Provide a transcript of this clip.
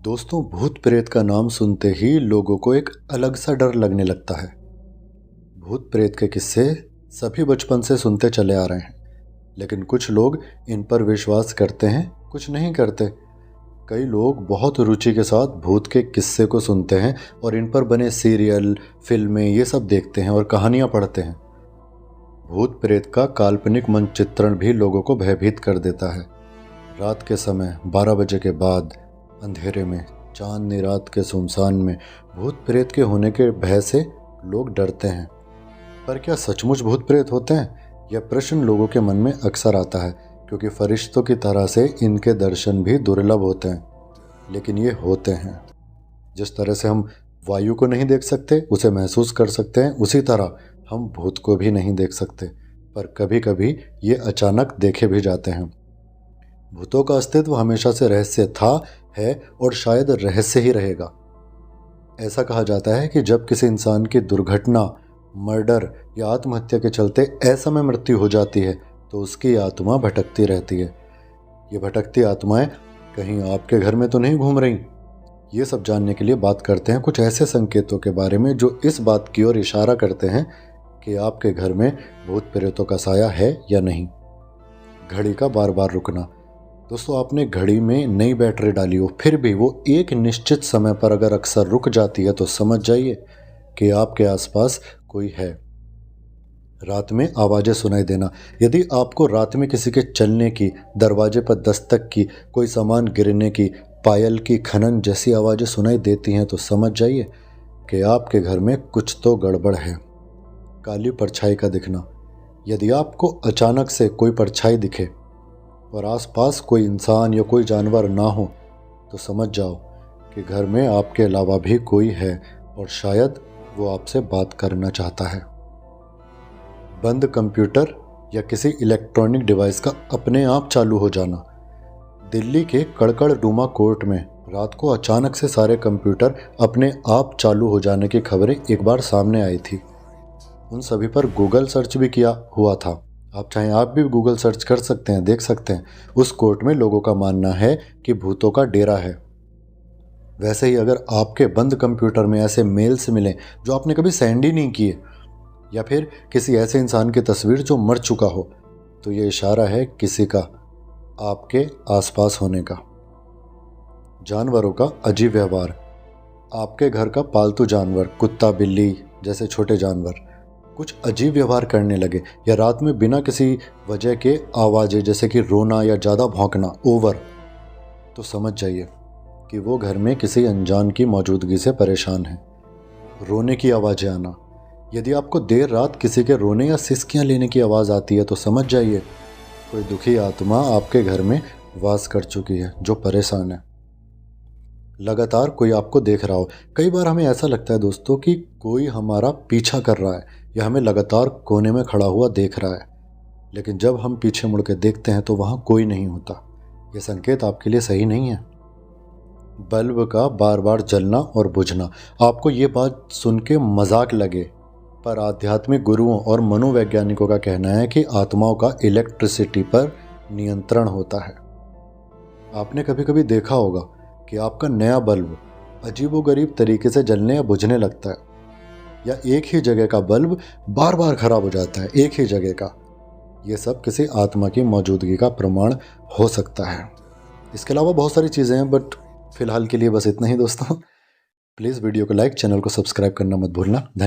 दोस्तों, भूत प्रेत का नाम सुनते ही लोगों को एक अलग सा डर लगने लगता है। भूत प्रेत के किस्से सभी बचपन से सुनते चले आ रहे हैं, लेकिन कुछ लोग इन पर विश्वास करते हैं, कुछ नहीं करते। कई लोग बहुत रुचि के साथ भूत के किस्से को सुनते हैं और इन पर बने सीरियल, फिल्में ये सब देखते हैं और कहानियाँ पढ़ते हैं। भूत प्रेत का काल्पनिक मनचित्रण भी लोगों को भयभीत कर देता है। रात के समय 12 बजे के बाद अंधेरे में, चांदनी रात के सुनसान में भूत प्रेत के होने के भय से लोग डरते हैं। पर क्या सचमुच भूत प्रेत होते हैं? यह प्रश्न लोगों के मन में अक्सर आता है, क्योंकि फरिश्तों की तरह से इनके दर्शन भी दुर्लभ होते हैं, लेकिन ये होते हैं। जिस तरह से हम वायु को नहीं देख सकते, उसे महसूस कर सकते हैं, उसी तरह हम भूत को भी नहीं देख सकते, पर कभी कभी ये अचानक देखे भी जाते हैं। भूतों का अस्तित्व हमेशा से रहस्य था, है और शायद रहस्य ही रहेगा। ऐसा कहा जाता है कि जब किसी इंसान की दुर्घटना, मर्डर या आत्महत्या के चलते असमय मृत्यु हो जाती है, तो उसकी आत्मा भटकती रहती है। ये भटकती आत्माएं कहीं आपके घर में तो नहीं घूम रही? ये सब जानने के लिए बात करते हैं कुछ ऐसे संकेतों के बारे में जो इस बात की ओर इशारा करते हैं कि आपके घर में भूत प्रेतों का साया है या नहीं। घड़ी का बार बार रुकना। दोस्तों, आपने घड़ी में नई बैटरी डाली हो, फिर भी वो एक निश्चित समय पर अगर अक्सर रुक जाती है, तो समझ जाइए कि आपके आसपास कोई है। रात में आवाज़ें सुनाई देना। यदि आपको रात में किसी के चलने की, दरवाजे पर दस्तक की, कोई सामान गिरने की, पायल की खनन जैसी आवाज़ें सुनाई देती हैं, तो समझ जाइए कि आपके घर में कुछ तो गड़बड़ है। काली परछाई का दिखना। यदि आपको अचानक से कोई परछाई दिखे और आसपास कोई इंसान या कोई जानवर ना हो, तो समझ जाओ कि घर में आपके अलावा भी कोई है और शायद वो आपसे बात करना चाहता है। बंद कंप्यूटर या किसी इलेक्ट्रॉनिक डिवाइस का अपने आप चालू हो जाना। दिल्ली के कड़कड़डूमा कोर्ट में रात को अचानक से सारे कंप्यूटर अपने आप चालू हो जाने की खबरें एक बार सामने आई थी। उन सभी पर गूगल सर्च भी किया हुआ था। आप चाहें आप भी गूगल सर्च कर सकते हैं, देख सकते हैं। उस कोर्ट में लोगों का मानना है कि भूतों का डेरा है। वैसे ही अगर आपके बंद कंप्यूटर में ऐसे मेल्स मिलें जो आपने कभी सेंड ही नहीं किए, या फिर किसी ऐसे इंसान की तस्वीर जो मर चुका हो, तो ये इशारा है किसी का आपके आसपास होने का। जानवरों का अजीब व्यवहार। आपके घर का पालतू जानवर, कुत्ता, बिल्ली जैसे छोटे जानवर कुछ अजीब व्यवहार करने लगे, या रात में बिना किसी वजह के आवाज़ें जैसे कि रोना या ज़्यादा भौंकना, ओवर, तो समझ जाइए कि वो घर में किसी अनजान की मौजूदगी से परेशान है। रोने की आवाज़ें आना। यदि आपको देर रात किसी के रोने या सिसकियाँ लेने की आवाज़ आती है, तो समझ जाइए कोई दुखी आत्मा आपके घर में वास कर चुकी है, जो परेशान है। लगातार कोई आपको देख रहा हो। कई बार हमें ऐसा लगता है दोस्तों कि कोई हमारा पीछा कर रहा है या हमें लगातार कोने में खड़ा हुआ देख रहा है, लेकिन जब हम पीछे मुड़ के देखते हैं तो वहाँ कोई नहीं होता। यह संकेत आपके लिए सही नहीं है। बल्ब का बार बार जलना और बुझना। आपको ये बात सुन के मजाक लगे, पर आध्यात्मिक गुरुओं और मनोवैज्ञानिकों का कहना है कि आत्माओं का इलेक्ट्रिसिटी पर नियंत्रण होता है। आपने कभी कभी देखा होगा कि आपका नया बल्ब अजीबोगरीब तरीके से जलने या बुझने लगता है, या एक ही जगह का बल्ब बार बार खराब हो जाता है, एक ही जगह का। ये सब किसी आत्मा की मौजूदगी का प्रमाण हो सकता है। इसके अलावा बहुत सारी चीज़ें हैं, बट फिलहाल के लिए बस इतना ही दोस्तों। प्लीज़ वीडियो को लाइक, चैनल को सब्सक्राइब करना मत भूलना। धन्यवाद।